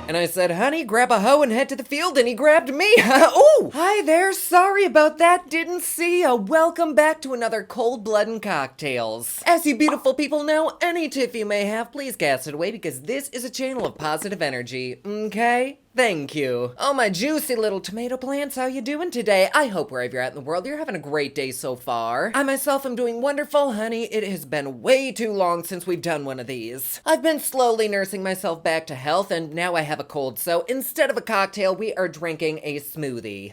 And I said, honey, grab a hoe and head to the field, and he grabbed me. Oh, hi there, sorry about that, didn't see ya. Welcome back to another Cold Blood and Cocktails. As you beautiful people know, any tiff you may have, please cast it away because this is a channel of positive energy, okay? Thank you. Oh, my juicy little tomato plants, how you doing today? I hope wherever you're at in the world, you're having a great day so far. I myself am doing wonderful, honey. It has been way too long since we've done one of these. I've been slowly nursing myself back to health, and now I have a cold, so instead of a cocktail, we are drinking a smoothie.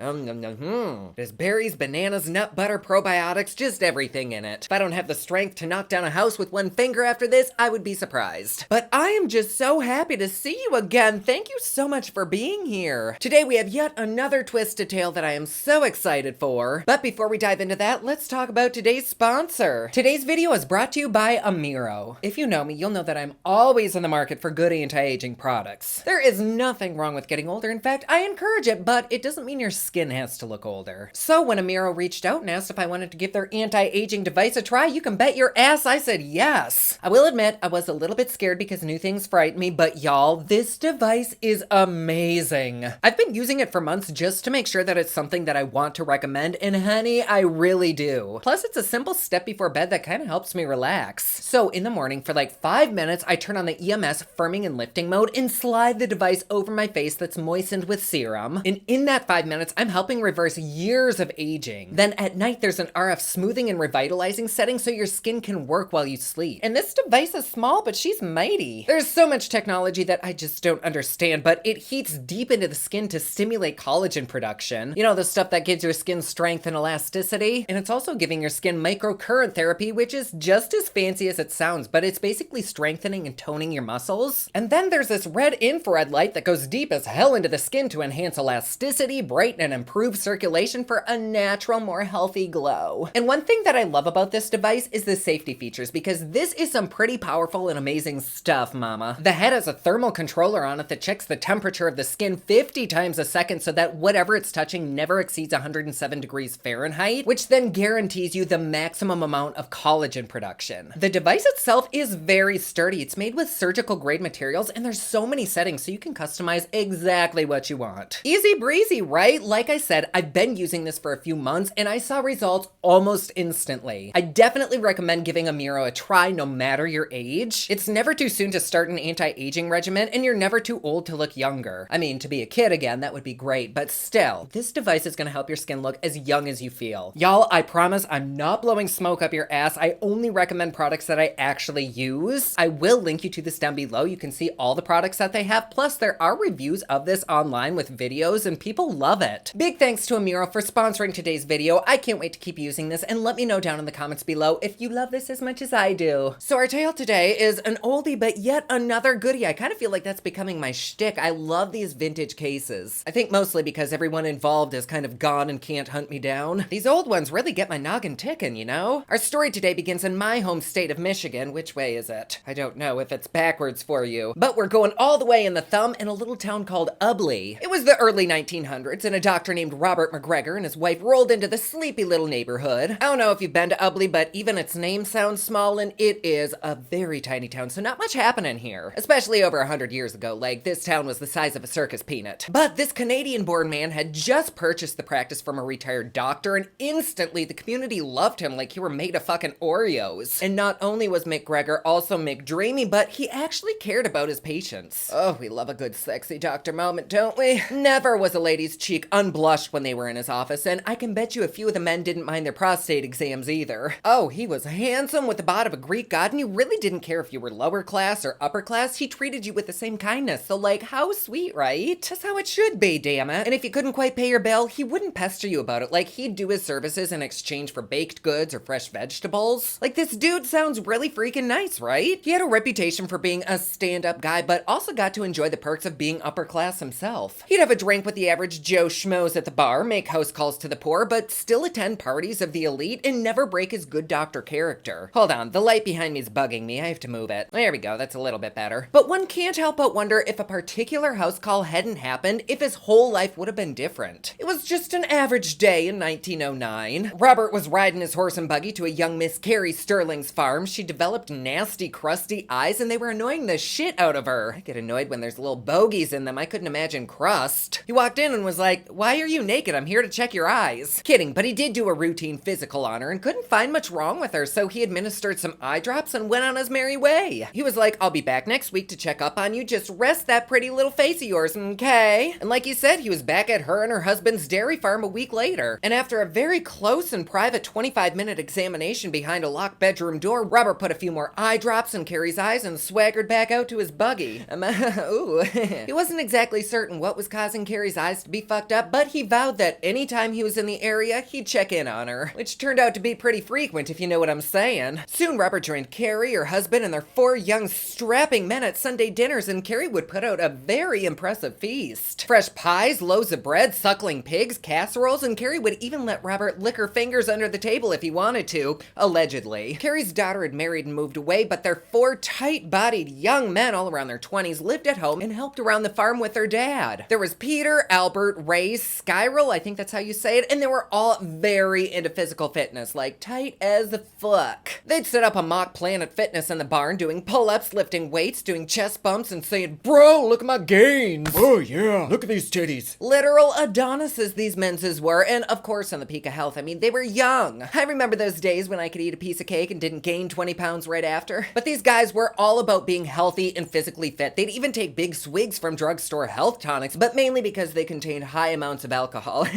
There's berries, bananas, nut butter, probiotics, just everything in it. If I don't have the strength to knock down a house with one finger after this, I would be surprised. But I am just so happy to see you again. Thank you so much for being here. Today we have yet another twisted tale that I am so excited for. But before we dive into that, let's talk about today's sponsor. Today's video is brought to you by Amiro. If you know me, you'll know that I'm always in the market for good anti-aging products. There is nothing wrong with getting older. In fact, I encourage it, but it doesn't mean your skin has to look older. So when Amiro reached out and asked if I wanted to give their anti-aging device a try, you can bet your ass I said yes. I will admit I was a little bit scared because new things frighten me, but y'all, this device is amazing. I've been using it for months just to make sure that it's something that I want to recommend, and honey, I really do. Plus, it's a simple step before bed that kind of helps me relax. So in the morning, for like 5 minutes, I turn on the EMS firming and lifting mode and slide the device over my face that's moistened with serum. And in that 5 minutes, I'm helping reverse years of aging. Then at night, there's an RF smoothing and revitalizing setting so your skin can work while you sleep. And this device is small, but she's mighty. There's so much technology that I just don't understand, but it heats deep into the skin to stimulate collagen production. You know, the stuff that gives your skin strength and elasticity. And it's also giving your skin microcurrent therapy, which is just as fancy as it sounds, but it's basically strengthening and toning your muscles. And then there's this red infrared light that goes deep as hell into the skin to enhance elasticity, brighten, and improve circulation for a natural, more healthy glow. And one thing that I love about this device is the safety features, because this is some pretty powerful and amazing stuff, mama. The head has a thermal controller on it that checks the temperature of the skin 50 times a second so that whatever it's touching never exceeds 107 degrees Fahrenheit, which then guarantees you the maximum amount of collagen production. The device itself is very sturdy. It's made with surgical grade materials, and there's so many settings so you can customize exactly what you want. Easy breezy, right? Like I said, I've been using this for a few months and I saw results almost instantly. I definitely recommend giving Amiro a try no matter your age. It's never too soon to start an anti-aging regimen, and you're never too old to look younger. I mean, to be a kid again, that would be great, but still, this device is gonna help your skin look as young as you feel. Y'all, I promise I'm not blowing smoke up your ass. I only recommend products that I actually use. I will link you to this down below. You can see all the products that they have, plus there are reviews of this online with videos, and people love it. Big thanks to Amiro for sponsoring today's video. I can't wait to keep using this, and let me know down in the comments below if you love this as much as I do. So our tale today is an oldie, but yet another goodie. I kind of feel like that's becoming my shtick. I love these vintage cases. I think mostly because everyone involved is kind of gone and can't hunt me down. These old ones really get my noggin ticking, you know? Our story today begins in my home state of Michigan. Which way is it? I don't know if it's backwards for you, but we're going all the way in the thumb in a little town called Ubley. It was the early 1900s, and a doctor named Robert McGregor and his wife rolled into the sleepy little neighborhood. I don't know if you've been to Ubley, but even its name sounds small, and it is a very tiny town, so not much happening here. Especially over 100 years ago, like this town was the size of a circus peanut. But this Canadian-born man had just purchased the practice from a retired doctor, and instantly the community loved him like he were made of fucking Oreos. And not only was McGregor also McDreamy, but he actually cared about his patients. Oh, we love a good sexy doctor moment, don't we? Never was a lady's cheek unblushed when they were in his office, and I can bet you a few of the men didn't mind their prostate exams either. Oh, he was handsome with the bod of a Greek god, and he really didn't care if you were lower class or upper class. He treated you with the same kindness, so like, how sweet, right? That's how it should be, damn it. And if you couldn't quite pay your bill, he wouldn't pester you about it. Like, he'd do his services in exchange for baked goods or fresh vegetables. Like, this dude sounds really freaking nice, right? He had a reputation for being a stand-up guy, but also got to enjoy the perks of being upper class himself. He'd have a drink with the average Joe Schmoes at the bar, make house calls to the poor, but still attend parties of the elite and never break his good doctor character. Hold on, the light behind me is bugging me. I have to move it. There we go, that's a little bit better. But one can't help but wonder if a particular house call hadn't happened if his whole life would have been different. It was just an average day in 1909. Robert was riding his horse and buggy to a young Miss Carrie Sterling's farm. She developed nasty, crusty eyes, and they were annoying the shit out of her. I get annoyed when there's little bogeys in them. I couldn't imagine crust. He walked in and was like, "Why are you naked? I'm here to check your eyes." Kidding, but he did do a routine physical on her and couldn't find much wrong with her, so he administered some eye drops and went on his merry way. He was like, "I'll be back next week to check up on you. Just rest that pretty little face of yours, okay?" And like he said, he was back at her and her husband's dairy farm a week later. And after a very close and private 25-minute examination behind a locked bedroom door, Robert put a few more eye drops in Carrie's eyes and swaggered back out to his buggy. Ooh. He wasn't exactly certain what was causing Carrie's eyes to be fucked up, but he vowed that anytime he was in the area, he'd check in on her, which turned out to be pretty frequent, if you know what I'm saying. Soon, Robert joined Carrie, her husband, and their 4 young, strapping men at Sunday dinners, and Carrie would put out a very impressive feast. Fresh pies, loaves of bread, suckling pigs, casseroles, and Carrie would even let Robert lick her fingers under the table if he wanted to, allegedly. Carrie's daughter had married and moved away, but their 4 tight-bodied young men, all around their 20s, lived at home and helped around the farm with their dad. There was Peter, Albert, Ray, Skyrel, I think that's how you say it, and they were all very into physical fitness, like tight as fuck. They'd set up a mock Planet Fitness in the barn, doing pull-ups, lifting weights, doing chest bumps, and saying, "Bro, look at my gains. Oh yeah, look at these titties." Literal Adonises these menses were, and of course on the peak of health, I mean, they were young. I remember those days when I could eat a piece of cake and didn't gain 20 pounds right after. But these guys were all about being healthy and physically fit. They'd even take big swigs from drugstore health tonics, but mainly because they contained high amounts of alcohol.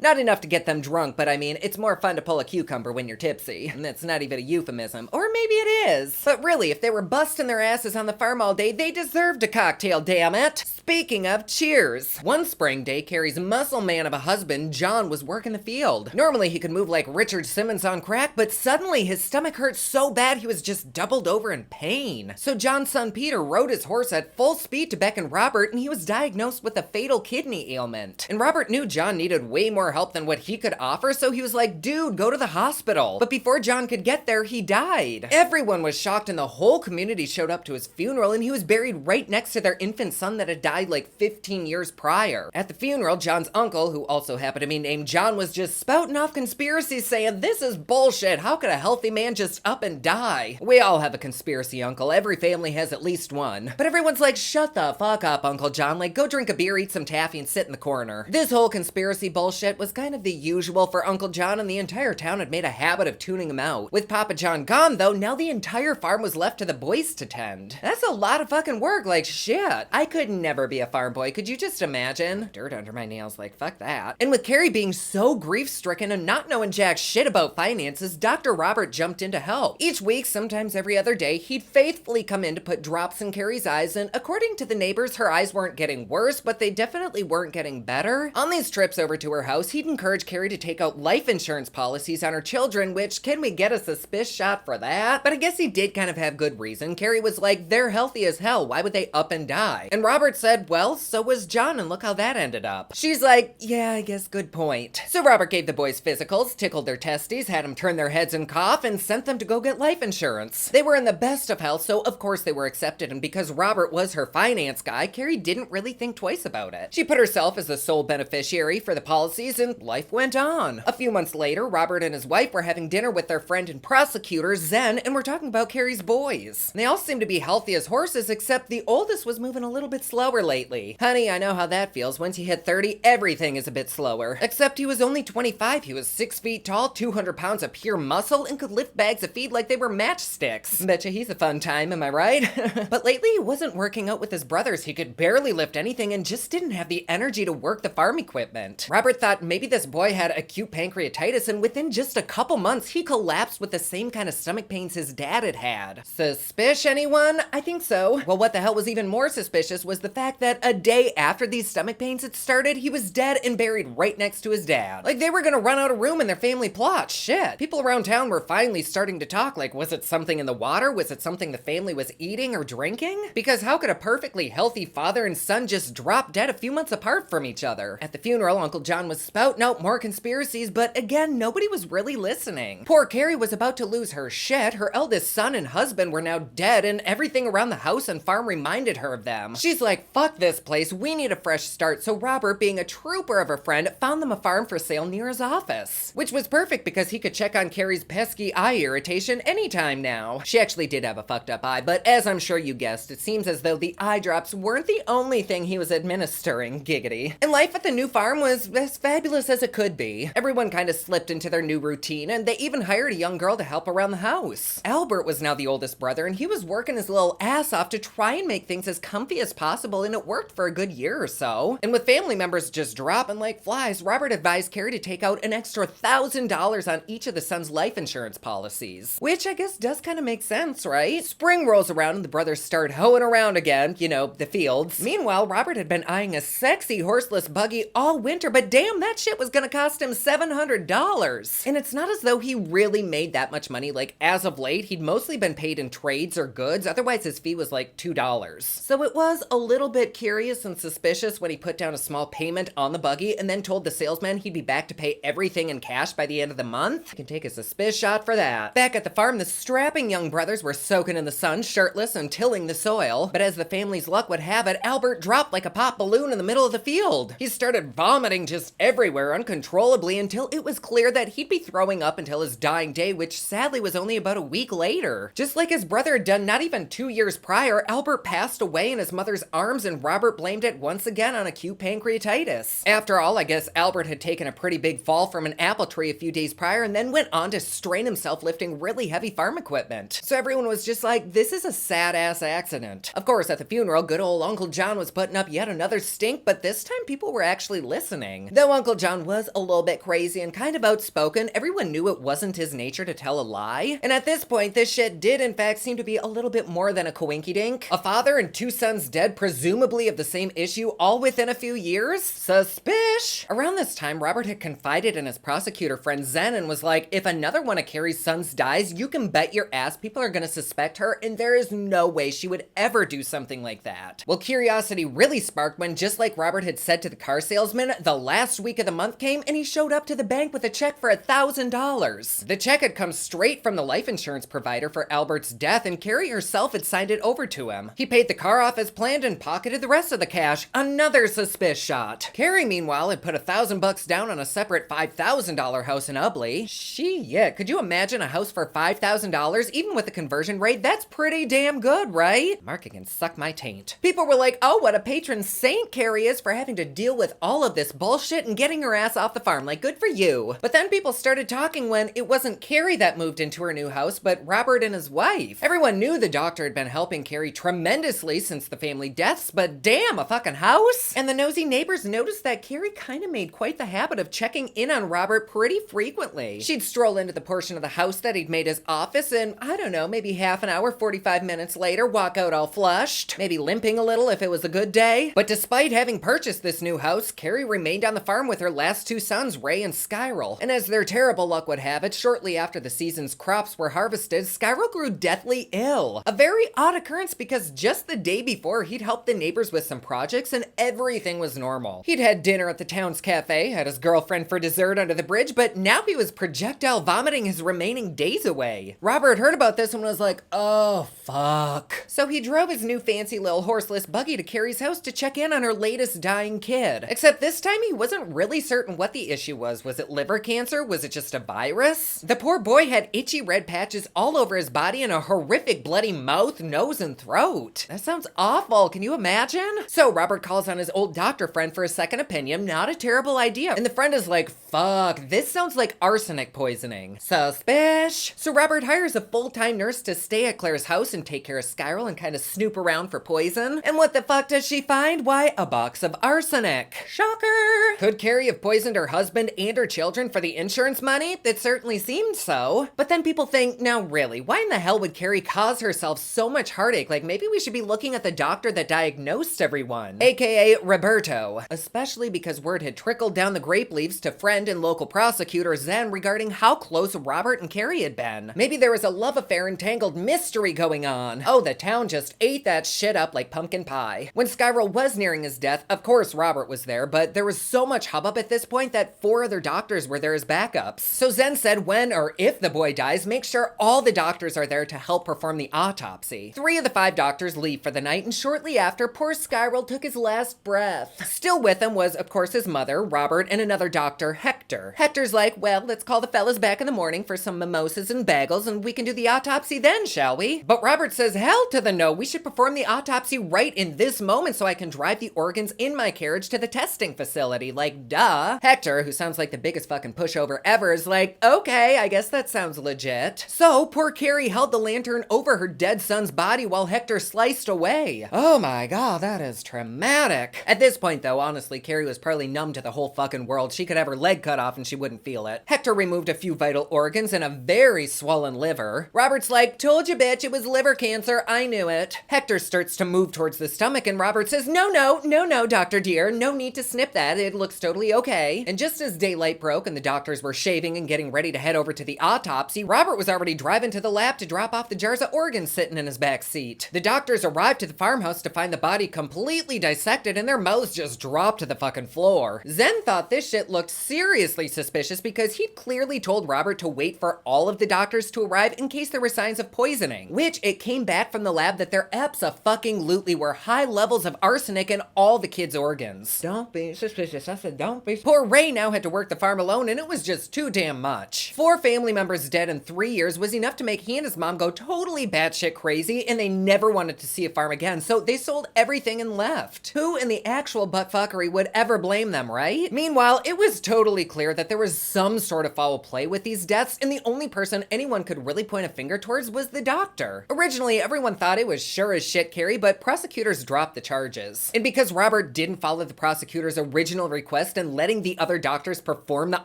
Not enough to get them drunk, but I mean, it's more fun to pull a cucumber when you're tipsy. And that's not even a euphemism. Or maybe it is. But really, if they were busting their asses on the farm all day, they deserved a cocktail, damn it. Speaking of, cheers. One spring day, Carrie's muscle man of a husband, John, was working the field. Normally, he could move like Richard Simmons on crack, but suddenly his stomach hurt so bad he was just doubled over in pain. So John's son Peter rode his horse at full speed to beckon Robert, and he was diagnosed with a fatal kidney ailment. And Robert knew John needed way more help than what he could offer, so he was like, "Dude, go to the hospital." But before John could get there, he died. Everyone was shocked, and the whole community showed up to his funeral, and he was buried right next to their infant son that had died like 15 years prior. At the funeral, John's uncle, who also happened to be named John, was just spouting off conspiracies saying, "This is bullshit. How could a healthy man just up and die?" We all have a conspiracy uncle. Every family has at least one. But everyone's like, "Shut the fuck up, Uncle John. Like, go drink a beer, eat some taffy, and sit in the corner." This whole conspiracy bullshit was kind of the usual for Uncle John, and the entire town had made a habit of tuning him out. With Papa John gone, though, now the entire farm was left to the boys to tend. That's a lot of fucking work, like shit. I could never be a farm boy, could you just imagine? Dirt under my nails, like fuck that. And with Carrie being so grief-stricken and not knowing jack shit about finances, Dr. Robert jumped in to help. Each week, sometimes every other day, he'd faithfully come in to put drops in Carrie's eyes, and according to the neighbors, her eyes weren't getting worse, but they definitely weren't getting better. On these trips over to her house, he'd encourage Carrie to take out life insurance policies on her children, which, can we get a suspicious shot for that? But I guess he did kind of have good reason. Carrie was like, "They're healthy as hell, why would they up and die?" And Robert said, "Well, so was John, and look how that ended up." She's like, "Yeah, I guess good point." So Robert gave the boys physicals, tickled their testes, had them turn their heads and cough, and sent them to go get life insurance. They were in the best of health, so of course they were accepted, and because Robert was her finance guy, Carrie didn't really think twice about it. She put herself as the sole beneficiary for the policies, and life went on. A few months later, Robert and his wife were having dinner with their friend and prosecutor, Zen, and we're talking about Carrie's boys. They all seemed to be healthy as horses, except the oldest was moving a little bit slower lately. Honey, I know how that feels. Once you hit 30, everything is a bit slower. Except he was only 25. He was 6 feet tall, 200 pounds of pure muscle, and could lift bags of feed like they were matchsticks. Betcha he's a fun time, am I right? But lately, he wasn't working out with his brothers. He could barely lift anything and just didn't have the energy to work the farm equipment. Robert thought maybe this boy had acute pancreatitis, and within just a couple months, he collapsed with the same kind of stomach pains his dad had had. Suspicious, anyone? I think so. Well, what the hell was even more suspicious was the fact that a day after these stomach pains had started, he was dead and buried right next to his dad. Like they were gonna run out of room in their family plot. Shit. People around town were finally starting to talk, like, was it something in the water? Was it something the family was eating or drinking? Because how could a perfectly healthy father and son just drop dead a few months apart from each other? At the funeral, Uncle John was spouting out more conspiracies, but again, nobody was really listening. Poor Carrie was about to lose her shit. Her eldest son and husband were now dead, and everything around the house and farm reminded her of them. She's like, fuck fuck this place, we need a fresh start, so Robert, being a trooper of a friend, found them a farm for sale near his office. Which was perfect because he could check on Carrie's pesky eye irritation anytime now. She actually did have a fucked up eye, but as I'm sure you guessed, it seems as though the eye drops weren't the only thing he was administering, giggity. And life at the new farm was as fabulous as it could be. Everyone kind of slipped into their new routine, and they even hired a young girl to help around the house. Albert was now the oldest brother, and he was working his little ass off to try and make things as comfy as possible, and it worked for a good year or so. And with family members just dropping like flies, Robert advised Carrie to take out an extra $1,000 on each of the son's life insurance policies. Which I guess does kind of make sense, right? Spring rolls around and the brothers start hoeing around again, you know, the fields. Meanwhile, Robert had been eyeing a sexy horseless buggy all winter, but damn, that shit was gonna cost him $700. And it's not as though he really made that much money. Like, as of late, he'd mostly been paid in trades or goods, otherwise his fee was like $2. So it was a little bit curious and suspicious when he put down a small payment on the buggy and then told the salesman he'd be back to pay everything in cash by the end of the month. You can take a suspicious shot for that. Back at the farm, the strapping young brothers were soaking in the sun, shirtless and tilling the soil. But as the family's luck would have it, Albert dropped like a pop balloon in the middle of the field. He started vomiting just everywhere uncontrollably until it was clear that he'd be throwing up until his dying day, which sadly was only about a week later. Just like his brother had done not even 2 years prior, Albert passed away in his mother's arms and Robert blamed it once again on acute pancreatitis. After all, I guess Albert had taken a pretty big fall from an apple tree a few days prior and then went on to strain himself lifting really heavy farm equipment. So everyone was just like, this is a sad ass accident. Of course, at the funeral, good old Uncle John was putting up yet another stink, but this time people were actually listening. Though Uncle John was a little bit crazy and kind of outspoken, everyone knew it wasn't his nature to tell a lie. And at this point, this shit did in fact seem to be a little bit more than a coinkydink. A father and 2 sons dead, presumably of the same issue, all within a few years? Suspish! Around this time, Robert had confided in his prosecutor friend Zen and was like, if another one of Carrie's sons dies, you can bet your ass people are gonna suspect her, and there is no way she would ever do something like that. Well, curiosity really sparked when, just like Robert had said to the car salesman, the last week of the month came and he showed up to the bank with a check for $1,000. The check had come straight from the life insurance provider for Albert's death, and Carrie herself had signed it over to him. He paid the car off as planned and pocketed the rest of the cash. Another suspicious shot. Carrie, meanwhile, had put $1,000 down on a separate $5,000 house in Ubley. Shit, could you imagine a house for $5,000? Even with the conversion rate, that's pretty damn good, right? Mark can suck my taint. People were like, oh, what a patron saint Carrie is for having to deal with all of this bullshit and getting her ass off the farm. Like, good for you. But then people started talking when it wasn't Carrie that moved into her new house, but Robert and his wife. Everyone knew the doctor had been helping Carrie tremendously since the family deaths, but damn, a fucking house? And the nosy neighbors noticed that Carrie kind of made quite the habit of checking in on Robert pretty frequently. She'd stroll into the portion of the house that he'd made his office and, I don't know, maybe half an hour, 45 minutes later, walk out all flushed, maybe limping a little if it was a good day. But despite having purchased this new house, Carrie remained on the farm with her last 2 sons, Ray and Skyral. And as their terrible luck would have it, shortly after the season's crops were harvested, Skyral grew deathly ill. A very odd occurrence because just the day before, he'd helped the neighbors with some projects and everything was normal. He'd had dinner at the town's cafe, had his girlfriend for dessert under the bridge, but now he was projectile vomiting his remaining days away. Robert heard about this and was like, oh, fuck. So he drove his new fancy little horseless buggy to Carrie's house to check in on her latest dying kid. Except this time he wasn't really certain what the issue was. Was it liver cancer? Was it just a virus? The poor boy had itchy red patches all over his body and a horrific bloody mouth, nose, and throat. That sounds awful. Can you imagine? So Robert calls on his old doctor friend for a second opinion. Not a terrible idea. And the friend is like, fuck, this sounds like arsenic poisoning. Suspish. So Robert hires a full-time nurse to stay at Claire's house and take care of Skyral and kind of snoop around for poison. And what the fuck does she find? Why, a box of arsenic. Shocker. Could Carrie have poisoned her husband and her children for the insurance money? It certainly seemed so. But then people think, now really, why in the hell would Carrie cause herself so much heartache? Like, maybe we should be looking at the doctor that diagnosed everyone, aka Roberto. Especially because word had trickled down the grape leaves to friend and local prosecutor Zen regarding how close Robert and Carrie had been. Maybe there was a love affair entangled mystery going on. Oh, the town just ate that shit up like pumpkin pie. When Skyral was nearing his death, of course Robert was there, but there was so much hubbub at this point that 4 other doctors were there as backups. So Zen said when or if the boy dies, make sure all the doctors are there to help perform the autopsy. 3 of the 5 doctors leave for the night, and shortly after, poor Skyrel took his last breath. Still with him was, of course, his mother, Robert, and another doctor, Hector. Hector's like, well, let's call the fellas back in the morning for some mimosas and bagels, and we can do the autopsy then, shall we? But Robert says, hell to the no, we should perform the autopsy right in this moment so I can drive the organs in my carriage to the testing facility. Like, duh. Hector, who sounds like the biggest fucking pushover ever, is like, okay, I guess that sounds legit. So, poor Carrie held the lantern over her dead son's body while Hector sliced away. Oh my god, that is traumatic. At this point though, honestly, Carrie was probably numb to the whole fucking world. She could have her leg cut off and she wouldn't feel it. Hector removed a few vital organs and a very swollen liver. Robert's like, told you bitch, it was liver cancer, I knew it. Hector starts to move towards the stomach and Robert says, no, doctor dear, no need to snip that, it looks totally okay. And just as daylight broke and the doctors were shaving and getting ready to head over to the autopsy, Robert was already driving to the lab to drop off the jars of organs sitting in his back seat. The doctors arrived to the farmhouse to find the body completely dissected and their mouths just dropped to the fucking floor. Zen thought this shit looked seriously suspicious because he'd clearly told Robert to wait for all of the doctors to arrive in case there were signs of poisoning, which it came back from the lab that there abso-fucking-lutely were high levels of arsenic in all the kids' organs. Don't be suspicious, I said don't be. Poor Ray now had to work the farm alone and it was just too damn much. 4 family members dead in 3 years was enough to make he and his mom go totally batshit crazy and they never wanted to see a farm again, so they sold everything and left. Who in the actual buttfuckery would ever blame them, right? Meanwhile, it was totally clear that there was some sort of foul play with these deaths and the only person anyone could really point a finger towards was the doctor. Originally, everyone thought it was sure as shit Carrie, but prosecutors dropped the charges. And because Robert didn't follow the prosecutor's original request and letting the other doctors perform the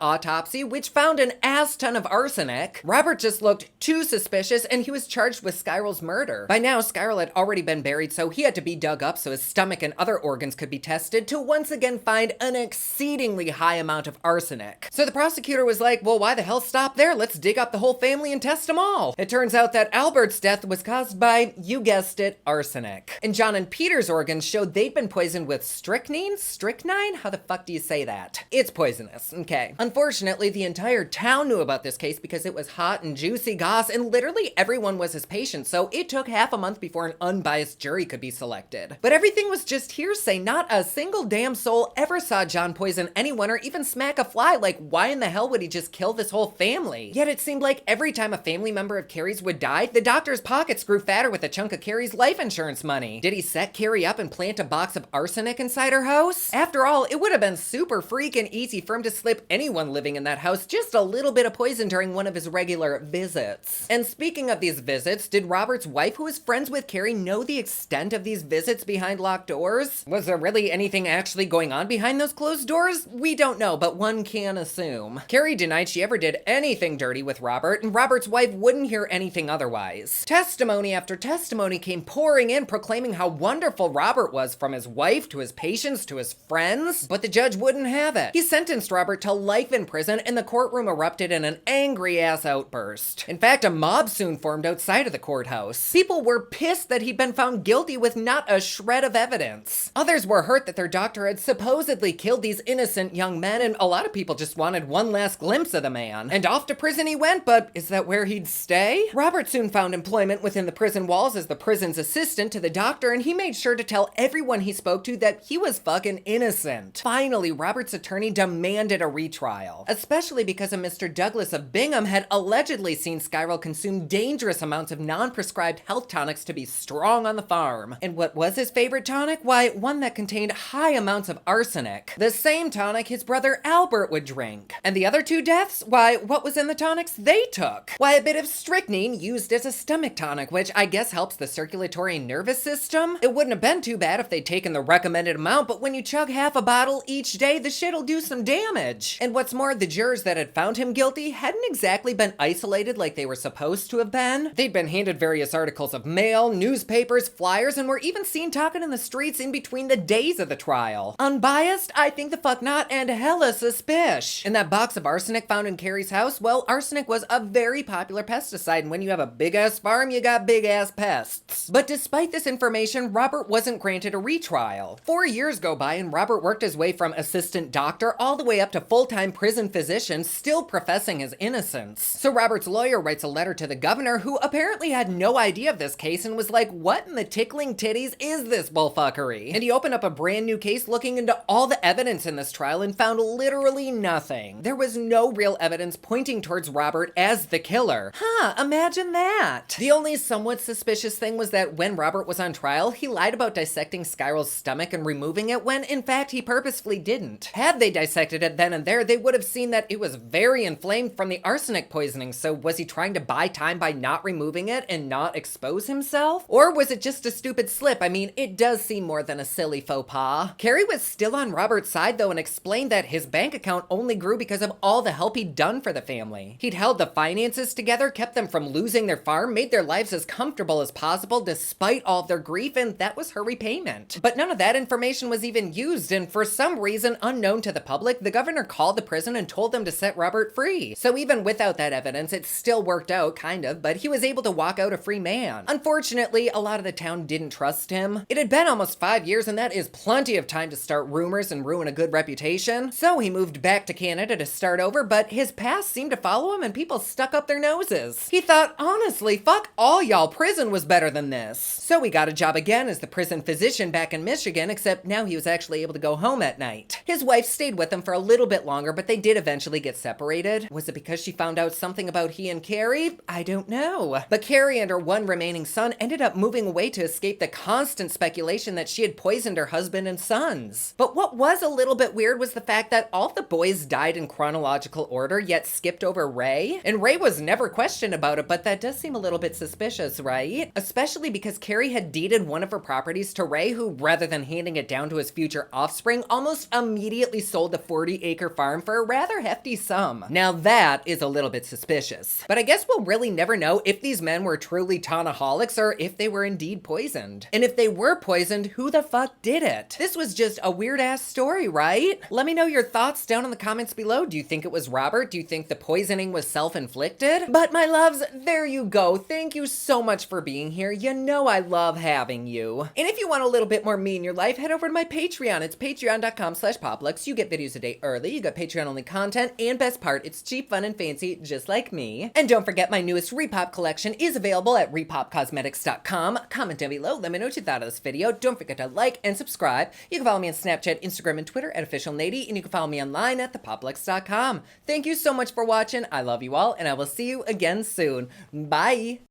autopsy, which found an ass ton of arsenic, Robert just looked too suspicious and he was charged with Skyrel's murder. By now, Skyrel had already been buried, so he had to be dug up so his stomach and other organs could be tested to once again find an exceedingly high amount of arsenic. So the prosecutor was like, well, why the hell stop there? Let's dig up the whole family and test them all. It turns out that Albert's death was caused by, you guessed it, arsenic. And John and Peter's organs showed they'd been poisoned with strychnine? Strychnine? How the fuck do you say that? It's poisonous, okay. Unfortunately, the entire town knew about this case because it was hot and juicy goss and literally everyone was his patient, so it took half a month before an unbiased jury could be selected. But everything was just hearsay. Not a single damn soul ever saw John poison anyone or even smack a fly. Like, why in the hell would he just kill this whole family? Yet it seemed like every time a family member of Carrie's would die, the doctor's pockets grew fatter with a chunk of Carrie's life insurance money. Did he set Carrie up and plant a box of arsenic inside her house? After all, it would have been super freaking easy for him to slip anyone living in that house just a little bit of poison during one of his regular visits. And speaking of these visits, did Robert's wife, who was friends with Carrie, know the extent of these visits behind locked doors? Was there really anything actually going on behind those closed doors? We don't know, but one can assume. Carrie denied she ever did anything dirty with Robert, and Robert's wife wouldn't hear anything otherwise. Testimony after testimony came pouring in proclaiming how wonderful Robert was, from his wife to his patients to his friends, but the judge wouldn't have it. He sentenced Robert to life in prison, and the courtroom erupted in an angry-ass outburst. In fact, a mob soon formed outside of the courthouse. People were pissed that he'd been found guilty with not a shred of evidence. Others were hurt that their doctor had supposedly killed these innocent young men, and a lot of people just wanted one last glimpse of the man. And off to prison he went, but is that where he'd stay? Robert soon found employment within the prison walls as the prison's assistant to the doctor, and he made sure to tell everyone he spoke to that he was fucking innocent. Finally, Robert's attorney demanded a retrial, especially because a Mr. Douglas of Bingham had allegedly seen Skyrel consume dangerous amounts of non-prescribed health tonics to be strong on the farm. And what was his favorite tonic? Why, one that contained high amounts of arsenic. The same tonic his brother Albert would drink. And the other 2 deaths? Why, what was in the tonics they took? Why, a bit of strychnine used as a stomach tonic, which I guess helps the circulatory and nervous system. It wouldn't have been too bad if they'd taken the recommended amount, but when you chug half a bottle each day, the shit'll do some damage. And what's more, the jurors that had found him guilty hadn't exactly been isolated like they were supposed to have been. They'd been handed various articles of mail, newspapers, flyers, and were even seen talking in the streets in between the days of the trial. Unbiased? I think the fuck not, and hella suspish. And that box of arsenic found in Carrie's house, well, arsenic was a very popular pesticide, and when you have a big-ass farm, you got big-ass pests. But despite this information, Robert wasn't granted a retrial. 4 years go by, and Robert worked his way from assistant doctor all the way up to full-time prison physician, still professing his innocence. So Robert's lawyer writes a letter to the governor, who apparently had no idea of this case and was like, what in the tickling titties is is this bullfuckery? And he opened up a brand new case looking into all the evidence in this trial and found literally nothing. There was no real evidence pointing towards Robert as the killer. Imagine that. The only somewhat suspicious thing was that when Robert was on trial, he lied about dissecting Skyryl's stomach and removing it when, in fact, he purposefully didn't. Had they dissected it then and there, they would have seen that it was very inflamed from the arsenic poisoning, so was he trying to buy time by not removing it and not expose himself? Or was it just a stupid slip? I mean, it does seem more than a silly faux pas. Carrie was still on Robert's side though and explained that his bank account only grew because of all the help he'd done for the family. He'd held the finances together, kept them from losing their farm, made their lives as comfortable as possible despite all of their grief, and that was her repayment. But none of that information was even used, and for some reason unknown to the public, the governor called the prison and told them to set Robert free. So even without that evidence, it still worked out, kind of, but he was able to walk out a free man. Unfortunately, a lot of the town didn't trust him. It had been almost 5 years, and that is plenty of time to start rumors and ruin a good reputation. So he moved back to Canada to start over, but his past seemed to follow him and people stuck up their noses. He thought, honestly, fuck all y'all, prison was better than this. So he got a job again as the prison physician back in Michigan, except now he was actually able to go home at night. His wife stayed with him for a little bit longer, but they did eventually get separated. Was it because she found out something about he and Carrie? I don't know. But Carrie and her one remaining son ended up moving away to escape the constant speculation that she had poisoned her husband and sons. But what was a little bit weird was the fact that all the boys died in chronological order, yet skipped over Ray. And Ray was never questioned about it, but that does seem a little bit suspicious, right? Especially because Carrie had deeded one of her properties to Ray, who, rather than handing it down to his future offspring, almost immediately sold the 40-acre farm for a rather hefty sum. Now that is a little bit suspicious. But I guess we'll really never know if these men were truly tonaholics or if they were indeed poisoned. And if they were poisoned, who the fuck did it? This was just a weird-ass story, right? Let me know your thoughts down in the comments below. Do you think it was Robert? Do you think the poisoning was self-inflicted? But my loves, there you go. Thank you so much for being here. You know I love having you. And if you want a little bit more me in your life, head over to my Patreon. It's patreon.com/poplux. You get videos a day early, you got Patreon-only content, and best part, it's cheap, fun, and fancy, just like me. And don't forget, my newest Repop collection is available at repopcosmetics.com. Comment down below, let me know what you thought of this video. Don't forget to like and subscribe. You can follow me on Snapchat, Instagram, and Twitter at officialnady, and you can follow me online at thepoplux.com. Thank you so much for watching. I love you all, and I will see you again soon. Bye!